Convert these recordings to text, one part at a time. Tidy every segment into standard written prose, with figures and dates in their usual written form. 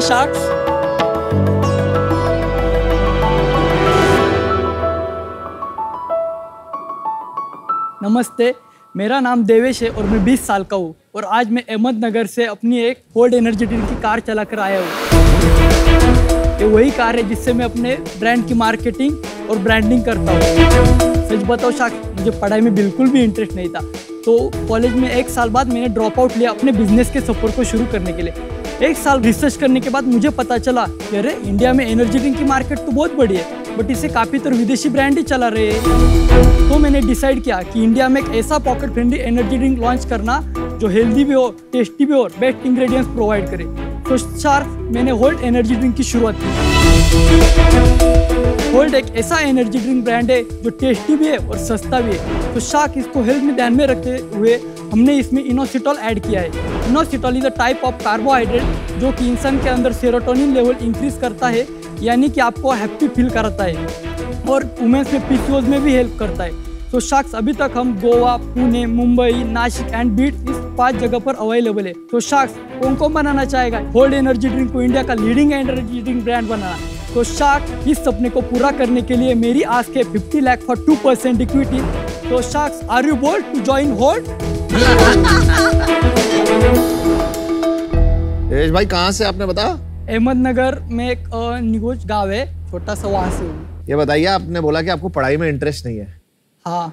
Sharks. नमस्ते, मेरा नाम देवेश है और मैं 20 साल का हूँ और आज मैं अहमदनगर से अपनी एक होल्ड एनर्जी ड्रिंक की कार चला कर आया हूँ। ये वही कार है जिससे मैं अपने ब्रांड की मार्केटिंग और ब्रांडिंग करता हूँ। सच बताओ शायद मुझे पढ़ाई में बिल्कुल भी इंटरेस्ट नहीं था, तो कॉलेज में 1 साल बाद मैंने ड्रॉप आउट लिया अपने बिजनेस के सफर को शुरू करने के लिए। 1 साल रिसर्च करने के बाद मुझे पता चला कि अरे इंडिया में एनर्जी ड्रिंक की मार्केट तो बहुत बड़ी है, बट इसे काफ़ी तो विदेशी ब्रांड ही चला रहे हैं। तो मैंने डिसाइड किया कि इंडिया में एक ऐसा pocket friendly energy drink launch करना जो हेल्दी भी हो, टेस्टी भी हो और बेस्ट इंग्रेडिएंट्स प्रोवाइड करे। तो शार्क मैंने होल्ड एनर्जी ड्रिंक की शुरुआत की। होल्ड एक ऐसा एनर्जी ड्रिंक ब्रांड है जो टेस्टी भी है और सस्ता भी है। तो शार्क इसको हेल्थ में ध्यान में रखते हुए हमने इसमें इनोसिटॉल ऐड किया है। Inositol is a type of carbohydrate जो कि इंसान के अंदर सेरोटोनिन लेवल इंक्रीज करता है, यानी कि आपको हैप्पी फील कराता है और वुमेन्स में पीसीओएस में भी हेल्प करता है। तो शार्क्स अभी तक हम गोवा, पुणे, मुंबई, नासिक एंड बीट इस 5 जगह पर अवेलेबल है। तो शार्क्स कौन बनाना चाहेगा होल्ड एनर्जी ड्रिंक को इंडिया का लीडिंग एनर्जी ड्रिंक ब्रांड बनाना? तो शार्क इस सपने को पूरा करने के लिए मेरी आस्क है 50 लाख फॉर 2% इक्विटी। तो sharks, are you bold to join hold? Yash भाई कहाँ से आपने बताया? अहमदनगर में एक निगोज गांव है, छोटा सा, वहाँ से हूँ। ये बताइए, आपने बोला कि आपको पढ़ाई में इंटरेस्ट नहीं है। हाँ,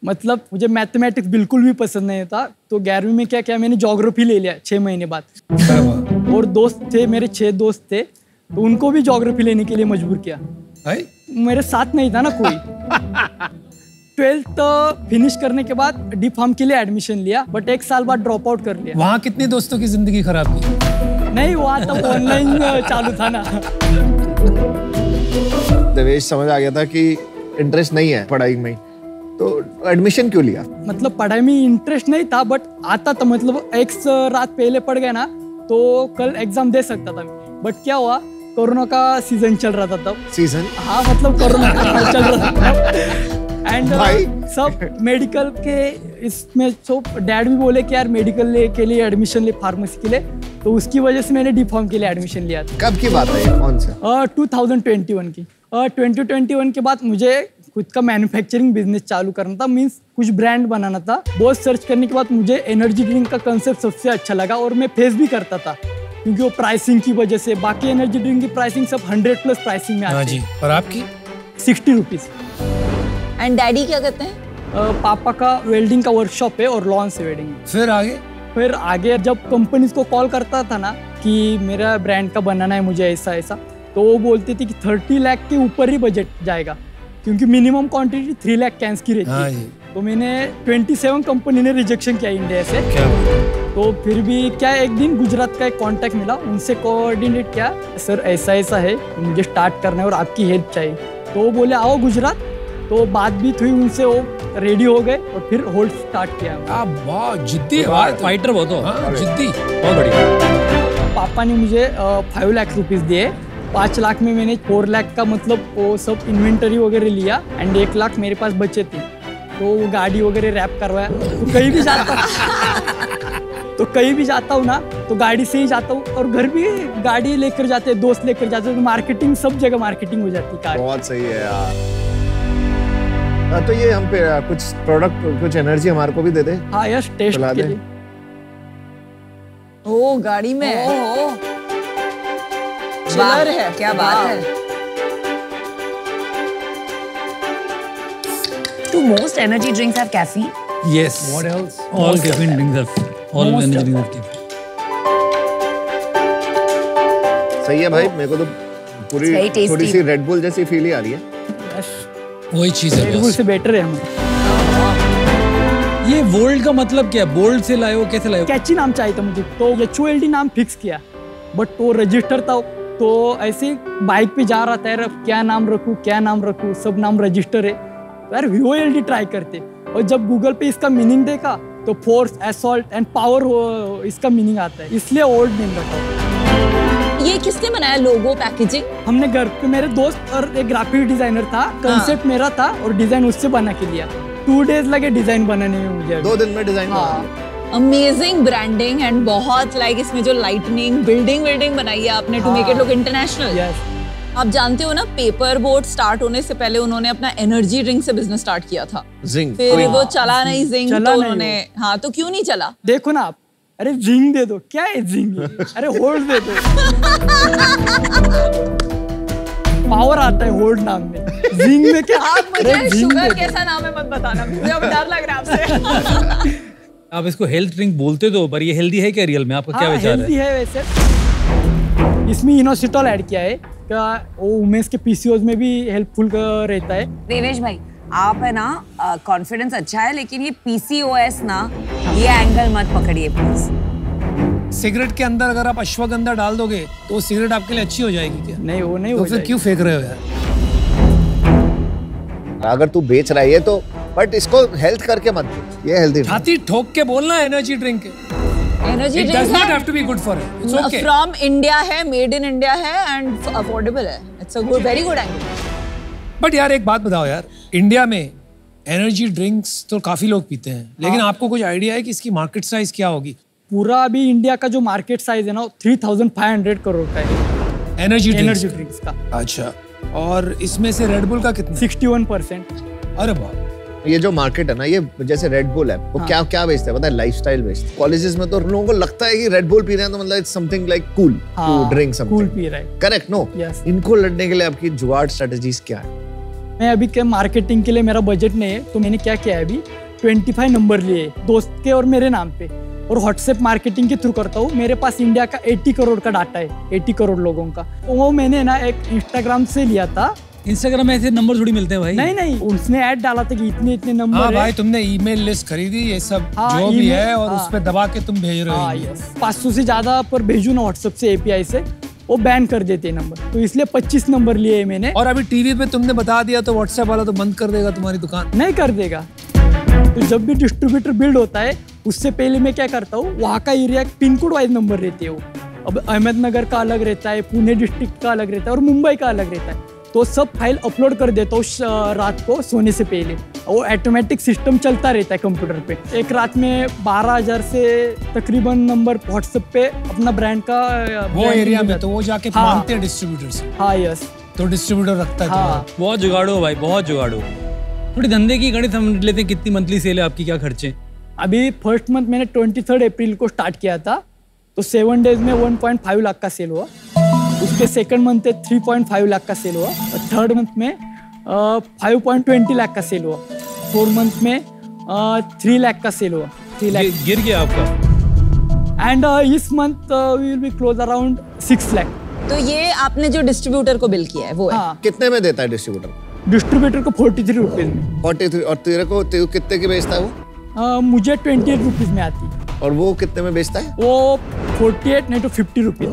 मतलब मुझे मैथमेटिक्स बिल्कुल भी पसंद नहीं था, तो 11वीं में क्या किया मैंने ज्योग्राफी ले लिया 6 महीने बाद। और दोस्त थे मेरे, 6 दोस्त थे, तो उनको भी ज्योग्राफी लेने के लिए मजबूर किया। मेरे साथ नहीं था ना कोई। 12th फिनिश करने के बाद डी फार्म के लिए एडमिशन लिया, बट 1 साल बाद ड्रॉप आउट कर लिया। वहाँ कितने दोस्तों की जिंदगी खराब की? नहीं, वहाँ तब ऑनलाइन चालू था ना। देवेश समझ आ गया था कि इंटरेस्ट नहीं है पढ़ाई में, तो एडमिशन क्यों लिया? मतलब पढ़ाई में इंटरेस्ट नहीं था, बट आता था, मतलब एक रात पहले पढ़ गया ना तो कल एग्जाम दे सकता था। बट क्या हुआ, कोरोना का सीजन चल रहा था तब। सीजन? हाँ, मतलब कोरोना का चल रहा था एंड सब मेडिकल के इसमें सब डैड भी बोले कि यार मेडिकल के लिए एडमिशन ले, फार्मेसी के लिए, तो उसकी वजह से मैंने डी फार्म के लिए एडमिशन लिया था। कब की बात है ये, कौन सा? 2021 की। 2021 के बाद मुझे खुद का मैन्युफैक्चरिंग बिजनेस चालू करना था, मींस कुछ ब्रांड बनाना था। बहुत सर्च करने के बाद मुझे एनर्जी ड्रिंक का कंसेप्ट सबसे अच्छा लगा और मैं फेस भी करता था, क्योंकि वो प्राइसिंग की वजह से। बाकी एनर्जी ड्रिंक की प्राइसिंग सब 100+ प्राइसिंग में आती है। और आपकी 60 रुपीज। एंड डैडी क्या करते हैं? पापा का वेल्डिंग का वर्कशॉप है और लॉन से वेल्डिंग। फिर आगे जब कंपनीज को कॉल करता था ना कि मेरा ब्रांड का बनाना है मुझे ऐसा ऐसा, तो वो बोलती थी कि 30 लाख के ऊपर ही बजट जाएगा, क्योंकि मिनिमम क्वांटिटी 3 लाख कैंस की रहती है। तो मैंने 27 कंपनी ने रिजेक्शन किया इंडिया से। तो फिर भी क्या, एक दिन गुजरात का एक कांटेक्ट मिला, उनसे कोऑर्डिनेट किया, सर ऐसा ऐसा है, मुझे स्टार्ट करना है और आपकी हेल्प चाहिए। तो वो बोले आओ गुजरात। तो बात भी हुई उनसे, वो रेडी हो गए और फिर होल्ड स्टार्ट किया। बहुत जिद्दी फाइटर, बहुत जिद्दी, बहुत बढ़िया। पापा ने मुझे 5 लाख रुपीस दिए। 5 लाख में मैंने 4 लाख का मतलब वो सब इन्वेंटरी वगैरह लिया एंड 1 लाख मेरे पास बचे थे। तो वो गाड़ी वगैरह रैप करवाया। तो कहीं भी जाता हूँ ना तो गाड़ी से ही जाता हूँ, और घर भी गाड़ी लेकर जाते हैं, दोस्त लेकर जाते हैं, तो मार्केटिंग सब जगह मार्केटिंग हो जाती है कार। बहुत सही है यार। तो ये हम पे कुछ प्रोडक्ट, कुछ एनर्जी हमारे को भी दे दे। हाँ यस, टेस्ट के लिए। ओ गाड़ी में चिलर है, क्या बात है। Do most energy drinks have caffeine? Yes. What else? All caffeine drinks have. All energy drinks have caffeine. सही है भाई, मेरे को तो पूरी थोड़ी सी रेड बुल जैसी फील ही आ रही है। वही चीज है, रेड बुल से बेटर है हम। ये वोल्ड का मतलब क्या है? बोल्ड से लाए हो, कैसे लाए हो? कैची नाम चाहिए था मुझे, तो HOLD नाम फिक्स किया, बट वो रजिस्टर था। तो ऐसे बाइक पे जा रहा था यार, क्या नाम रखूं, सब नाम रजिस्टर है, तो यार VOLD ट्राई करते। और जब गूगल पे इसका मीनिंग देखा तो फोर्स, असॉल्ट एंड पावर इसका मीनिंग आता है, इसलिए ओल्ड नेम रखा। ये किसने बनाया लोगो, पैकेजिंग? हमने घर पे, मेरे दोस्त और एक ग्राफिक डिजाइनर था, कंसेप्ट मेरा था और डिजाइन उससे बना के दिया। 2 days लगे डिजाइन बनाने में मुझे। 2 दिन में डिजाइन? हाँ, अमेजिंग ब्रांडिंग एंड बहुत लाइक इसमें जो लाइटनिंग बिल्डिंग बनाई है आपने to make it look international. आप जानते हो ना, पेपर बोट स्टार्ट होने से पहले उन्होंने अपना एनर्जी ड्रिंक से बिजनेस स्टार्ट किया था। जिंक फिर वो चला नहीं, जिंक तो उन्होंने, हाँ तो क्यों नहीं चला? देखो ना आप, अरे जिंक दे दो, क्या है जिंक? अरे होल्ड दे दो, पावर आता है होल्ड नाम में, जिंक में क्या? आप मुझे शुगर कैसा नाम है मत बताना, मुझे अब डर लग रहा है आपसे। आप इसको हेल्थ ड्रिंक बोलते तो, पर ये हेल्दी है क्या रियल में? आपका क्या विचार है? हेल्दी है वैसे, इसमें इनोसिटॉल ऐड किया है, क्या वो वुमेन्स के पीसीओएस में भी हेल्पफुल रहता है। देवेश भाई, आप है ना, कॉन्फिडेंस अच्छा है, लेकिन ये पीसीओएस ना, ये एंगल मत पकड़िए प्लीज। सिगरेट के अंदर अगर आप अश्वगंधा डाल दोगे तो वो सिगरेट आपके लिए अच्छी हो जाएगी क्या? नहीं, वो नहीं तो हो फिर जाएगी। क्यों फेंक रहे हो यार? अगर तू बेच रहा है तो, बट इसको हेल्थ करके मत, ये हेल्दी छाती ठोक के बोलना एनर्जी ड्रिंक है। Energy It does not have to be good for it. It's okay. From India है, मेड इन इंडिया है एंड अफोर्डेबल है। It's a good, very good angle. But यार एक बात बताओ यार, इंडिया में एनर्जी ड्रिंक्स तो काफी लोग पीते हैं, लेकिन आपको कुछ आइडिया है कि इसकी मार्केट साइज क्या होगी? पूरा अभी इंडिया का जो मार्केट साइज है ना, 3500 करोड़ का है एनर्जी ड्रिंक्स का। अच्छा, और इसमें से रेड बुल का कितना? 61%। अरे वाह। ये जो मार्केट है ना, ये जैसे रेड बुल है, वो क्या क्या बेचता है पता है? लाइफस्टाइल बेचता है। कॉलेजेस में तो लोगों को लगता है कि रेड बुल पी रहे हैं तो मतलब it's something like cool to drink something. Cool पी रहे हैं। Correct no? इनको लड़ने के लिए आपकी जुगाड़ स्ट्रेटजीज क्या है? मैं अभी क्या मार्केटिंग के लिए मेरा बजट नहीं है, तो मैंने क्या किया है, अभी 25 नंबर लिए दोस्त के और मेरे नाम पे, और व्हाट्सएप मार्केटिंग के थ्रू करता हूँ। मेरे पास इंडिया का 80 करोड़ का डाटा है, 80 करोड़ लोगों का। तो वो मैंने ना एक इंस्टाग्राम से लिया था। इंस्टाग्राम में ऐसे नंबर थोड़ी मिलते हैं भाई। नहीं, उसने ऐड डाला था कि इतने नंबर। हाँ भाई, तुमने ईमेल लिस्ट खरीदी, ये सब जो भी है, और उस पे दबा के तुम भेज रहे हो। 500 से ज्यादा पर भेजू ना व्हाट्सएप से एपीआई से, वो बैन कर देते हैं नंबर, तो इसलिए 25 नंबर लिए मैंने। और अभी टीवी पे तुमने बता दिया तो व्हाट्सएप वाला तो बंद कर देगा तुम्हारी दुकान? नहीं कर देगा। तो जब भी डिस्ट्रीब्यूटर बिल्ड होता है, उससे पहले मैं क्या करता हूँ, वहाँ का area pin code wise number रहते हो। अब अहमदनगर का अलग रहता है, पुणे डिस्ट्रिक्ट का अलग रहता है, और मुंबई का अलग रहता है। तो सब फाइल अपलोड कर देता हूँ रात को सोने से पहले। वो ऑटोमेटिक सिस्टम चलता रहता है कंप्यूटर पे। एक रात में 12,000 से तकरीबन नंबर व्हाट्सएप पे अपना ब्रांड का वो एरिया में, तो वो जाके मांगते हैं डिस्ट्रीब्यूटर से। हाँ, यस। तो डिस्ट्रीब्यूटर रखता है। हाँ। बहुत जुगाड़ो भाई, बहुत जुगाड़ो। थोड़ी धंधे की गणित समझ लेते हैं, कितनी मंथली सेल है आपकी, क्या खर्चे? अभी फर्स्ट मंथ मैंने 23 अप्रैल को स्टार्ट किया था, तो 7 डेज में 1.5 लाख का सेल हुआ। उसके सेकंड मंथ में 3.5 लाख का सेल हुआ, और थर्ड मंथ में 5.20 लाख का सेल हुआ। 4 मंथ में 3 लाख का सेल हुआ। 3 लाख गिर गया आपका। एंड इस month we will be close around 6 lakh. तो ये आपने जो डिस्ट्रीब्यूटर को बिल किया है वो है? हाँ, कितने में देता है डिस्ट्रीब्यूटर? डिस्ट्रीब्यूटर को 43 रुपीज में। 43। और तेरे को कितने की बेचता है वो? मुझे 28 रुपीज में आती है। और वो कितने में बेचता है? वो 48 नहीं तो 50 रुपीज।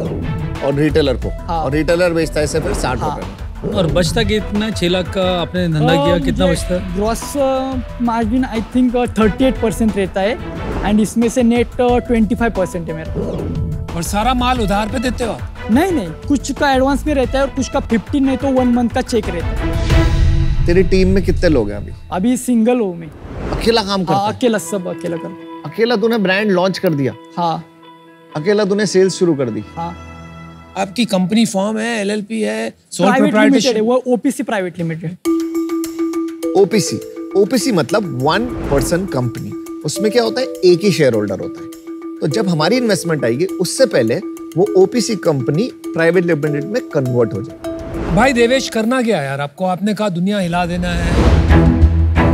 और रिटेलर को? हाँ। और रिटेलर बेचता है इसे फिर 60 रुपए में। और बचता कितना? 6 लाख का आपने धंधा किया, कितना बचता है? ग्रॉस मार्जिन आई थिंक 38% रहता है, एंड इसमें से नेट 25% है मेरा। और सारा माल उधार पे देते हो? नहीं, कुछ का एडवांस में रहता है, और कुछ का 15 नहीं तो 1 मंथ का चेक रहता है। तेरी टीम में कितने लोग हैं अभी? अभी सिंगल हूँ मैं। अकेला काम करता है? अकेला, सब अकेला कर। अकेला तूने ब्रांड लॉन्च कर दिया? हाँ। अकेला तूने सेल्स शुरू कर दी? हाँ। आपकी कंपनी फॉर्म है, एलएलपी है, सोल प्राइवेट लिमिटेड प्रोप्राइटरशिप है, वो ओपीसी प्राइवेट लिमिटेड। ओपीसी मतलब 1 पर्सन कंपनी। उसमें क्या होता है? एक ही शेयर होल्डर होता है। तो जब हमारी इन्वेस्टमेंट आएगी, उससे पहले वो ओपीसी कंपनी प्राइवेट लिमिटेड में कन्वर्ट हो जाए। भाई देवेश, करना क्या यार आपको? आपने कहा दुनिया हिला देना है।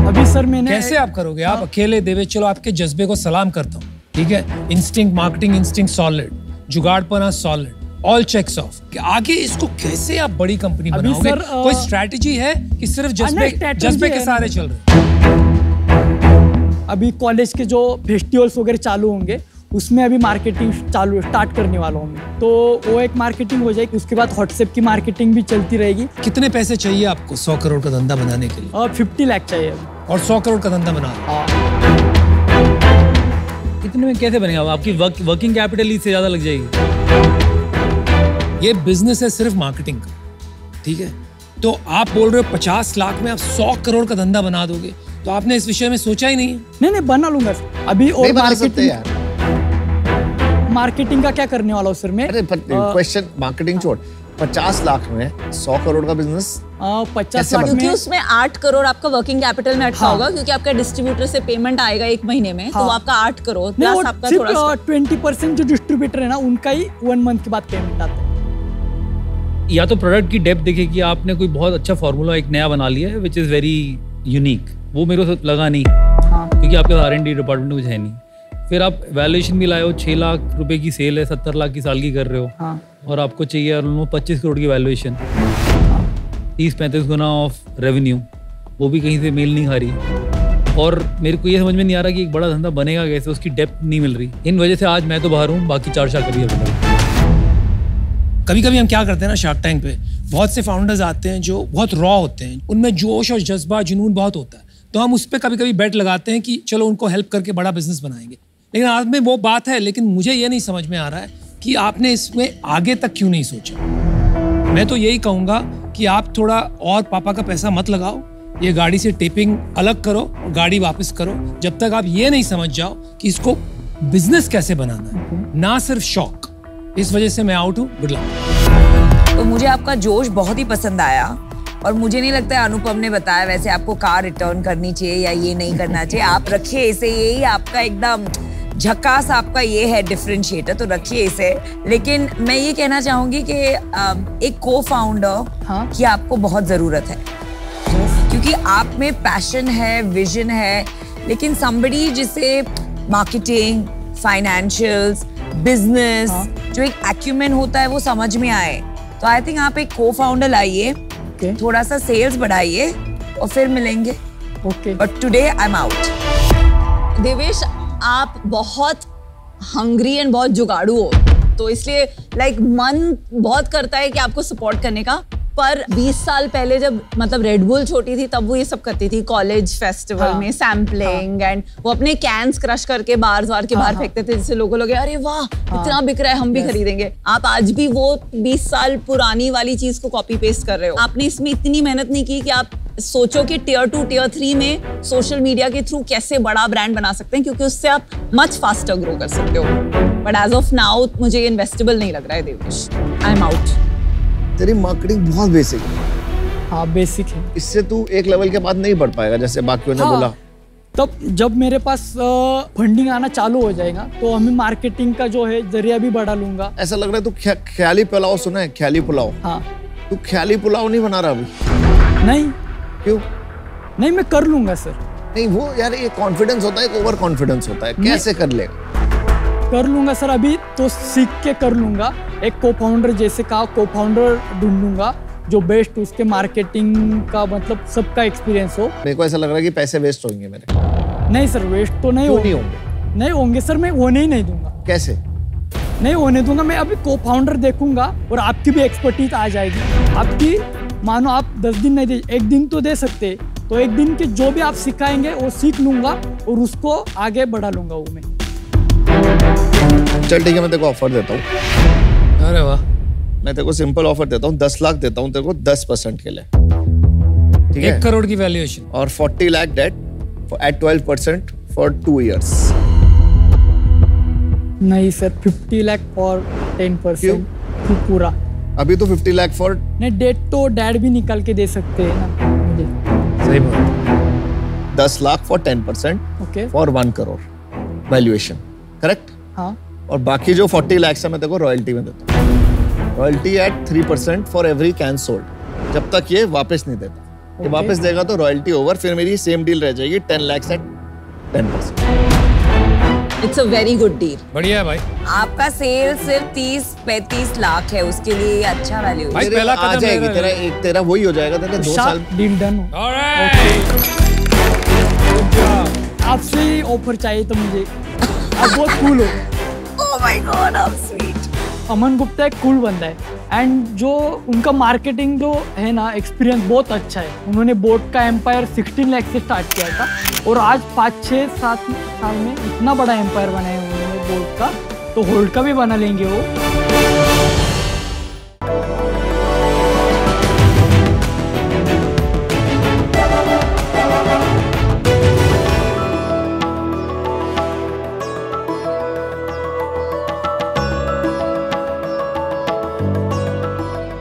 अभी सर मैंने कैसे आप करोगे? आप अकेले देवेश, चलो आपके जज्बे को सलाम करता हूँ, ठीक है। इंस्टिंक्ट, मार्केटिंग इंस्टिंक्ट सॉलिड, जुगाड़पना सॉलिड, ऑल चेक्स ऑफ। आगे इसको कैसे आप बड़ी कंपनी बनाओगे? कोई स्ट्रैटेजी है कि सिर्फ जज्बे के सहारे चल रहे? अभी कॉलेज के जो फेस्टिवल्स वगैरह चालू होंगे, उसमें अभी मार्केटिंग स्टार्ट करने वाला हूँ मैं। तो वो एक मार्केटिंग हो जाएगी, उसके बाद व्हाट्सएप की मार्केटिंग भी चलती रहेगी। कितने पैसे चाहिए आपको 100 करोड़ का धंधा बनाने के लिए? 50 लाख चाहिए अभी। और 100 करोड़ का धंधा बना? हाँ। इतने में कैसे बनेगा? आपकी वर्किंग कैपिटल इससे ज्यादा लग जाएगी। ये बिजनेस है सिर्फ मार्केटिंग का, ठीक है। तो आप बोल रहे हो 50 लाख में आप 100 करोड़ का धंधा बना दोगे, तो आपने इस विषय में सोचा ही नहीं? नहीं बना लूंगा सर अभी। और नहीं बना सकते यार। मार्केटिंग का क्या करने वाला हूँ सर मैं? अरे क्वेश्चन मार्केटिंग छोड़, 50 लाख में 100 करोड़ का बिजनेस 50 लाख क्योंकि में उसमें 8 करोड़ आपका वर्किंग कैपिटल में अटका होगा, क्योंकि आपका डिस्ट्रीब्यूटर से पेमेंट आएगा 1 महीने में, तो आपका 8 करोड़ प्लस आपका थोड़ा सा 20% जो डिस्ट्रीब्यूटर है ना उनका ही 1 मंथ के बाद पेमेंट आता है। या तो प्रोडक्ट की डेप्थ देखे कि आपने कोई बहुत अच्छा फार्मूला एक नया बना लिया है विच इज वेरी यूनिक, वो मेरे को लगा नहीं क्योंकि आपके R&D डिपार्टमेंट कुछ है नहीं। फिर आप वैल्यूएशन भी लाए हो, 6 लाख रुपए की सेल है, 70 लाख की साल की कर रहे हो और आपको चाहिए 25 करोड़ की वैल्यूएशन, 30-35 गुना ऑफ रेवेन्यू, वो भी कहीं से मेल नहीं खा रही। और मेरे को ये समझ में नहीं आ रहा कि एक बड़ा धंधा बनेगा कैसे, उसकी डेप्थ नहीं मिल रही। इन वजह से आज मैं तो बाहर हूँ, बाकी 4 शाखा भी है। कभी कभी हम क्या करते हैं ना, शार्क टैंक पे बहुत से फाउंडर्स आते हैं जो बहुत रॉ होते हैं, उनमें जोश और जज्बा जुनून बहुत होता है, तो हम उस पर कभी कभी बेट लगाते हैं कि चलो उनको हेल्प करके बड़ा बिजनेस बनाएंगे। लेकिन आज में वो बात है, लेकिन मुझे ये नहीं समझ में आ रहा है कि आपने इसमें आगे तक क्यों नहीं सोचा। मैं तो यही कहूँगा कि आप थोड़ा और पापा का पैसा मत लगाओ, ये गाड़ी से टेपिंग अलग करो और गाड़ी वापस करो, जब तक आप ये नहीं समझ जाओ कि इसको बिजनेस कैसे बनाना है, ना सिर्फ शौक। इस वजह से मैं आउट हूँ। Good luck. तो मुझे आपका जोश बहुत ही पसंद आया और मुझे नहीं लगता है अनुपम ने बताया वैसे आपको कार रिटर्न करनी चाहिए या ये नहीं करना चाहिए। आप रखिए इसे, यही आपका एकदम झकास आपका ये है डिफरेंशिएटर, तो रखिए इसे। लेकिन मैं ये कहना चाहूंगी कि एक को फाउंडर की आपको बहुत जरूरत है, क्योंकि आप में पैशन है, विजन है, लेकिन somebody जिसे मार्केटिंग, फाइनेंशियल्स, बिजनेस जो एक एक्यूमेन होता है वो समझ में आए। तो आई थिंक आप एक को फाउंडर लाइए, थोड़ा सा सेल्स बढ़ाइए और फिर मिलेंगे। But today I am out. Devesh, आप बहुत हंग्री एंड बहुत जुगाड़ू हो, तो इसलिए मन बहुत करता है कि आपको सपोर्ट करने का। पर 20 साल पहले जब मतलब रेड बुल छोटी थी तब वो ये सब करती थी, कॉलेज फेस्टिवल में सैम्पलिंग एंड वो अपने कैंस क्रश करके बार्स के बाहर फेंकते थे, जिससे लोगों लगे अरे वाह इतना बिक रहा है, हम भी खरीदेंगे। आप आज भी वो 20 साल पुरानी वाली चीज को कॉपी पेस्ट कर रहे हो। आपने इसमें इतनी मेहनत नहीं की कि आप सोचो कि टियर 2 टियर 3 में सोशल मीडिया के थ्रू कैसे बड़ा ब्रांड बना सकते हैं, क्योंकि उससे आप मच फास्टर ग्रो कर सकते हो। बट एज ऑफ नाउ मुझे ये इन्वेस्टेबल नहीं लग रहा है देवेश, आई एम आउट। तेरी मार्केटिंग बहुत बेसिक है। हाँ बेसिक है, इससे तू एक लेवल के बाद नहीं बढ़ पाएगा, जैसे बाकियों ने बोला। तब जब मेरे पास फंडिंग आना चालू हो जाएगा तो हमें मार्केटिंग का जो है जरिया भी बढ़ा लूंगा। ऐसा लग रहा है तू ख्याली पुलाव सुना है? ख्याली पुलाव। हाँ। तू ख्याली पुलाव नहीं बना रहा अभी? नहीं। क्यों? नहीं, मैं कर लूंगा सर। नहीं वो यार ये कॉन्फिडेंस होता है, ओवर कॉन्फिडेंस होता है, कैसे कर लेगा? कर लूंगा सर, अभी तो सीख के कर लूंगा। एक को फाउंडर जैसे का को फाउंडर ढूंढ लूंगा जो बेस्ट उसके मार्केटिंग का मतलब सबका एक्सपीरियंस हो। मेरे को ऐसा लग रहा है कि पैसे वेस्ट होंगे मेरे। नहीं सर, वेस्ट तो नहीं होंगे। नहीं होंगे सर, मैं होने ही नहीं दूंगा। कैसे नहीं होने दूंगा? मैं अभी को फाउंडर देखूंगा और आपकी भी एक्सपर्टीज आ जाएगी। आपकी मानो आप 10 दिन नहीं दे, 1 दिन तो दे सकते, तो 1 दिन के जो भी आप सिखाएंगे वो सीख लूंगा और उसको आगे बढ़ा लूंगा वो मैं। चल ठीक है, मैं तेरे को ऑफर देता हूँ। अरे वाह। मैं तेरे को सिंपल ऑफर देता हूँ, 10 लाख देता हूँ तेरे को 10% के लिए, ठीक है? 1 करोड़ की वैल्यूएशन और 40 lakh debt at 12% for 2 years। नहीं सर, 50 लाख फॉर 10% पूरा। अभी तो 50 लाख फॉर नहीं, डेट तो डैड भी निकाल के दे सकते हैं ना मुझे। सही बात। 10 lakh for 10% for 1 crore valuation, correct? हाँ। और बाकी जो 40 लाख है मैं तेरे को रॉयल्टी में देता हूँ। Royalty at 3% for every can sold, जब तक ये वापस नहीं देता। ये वापस देगा तो रॉयल्टी ओवर, फिर मेरी सेम डील रह जाएगी 10 lakh at 10%। It's a very good deal. बढ़िया है भाई। आपका सेल सिर्फ 30-35 लाख है, उसके लिए अच्छा वैल्यू भाई पहला आ कदम जाएगी, तेरा वही हो जाएगा, तेरे 2 साल डील डन। आपसे ही ऑफर चाहिए तो मुझे। आप बहुत कूल हो। Oh my God, how sweet. Aman Gupta एक कूल बंदा है एंड जो उनका मार्केटिंग जो है ना एक्सपीरियंस बहुत अच्छा है। उन्होंने बोट का एम्पायर 16 लाख से स्टार्ट किया था और आज 5-6-7 साल में इतना बड़ा एम्पायर बनाया उन्होंने बोट का, तो होल्ड का भी बना लेंगे वो।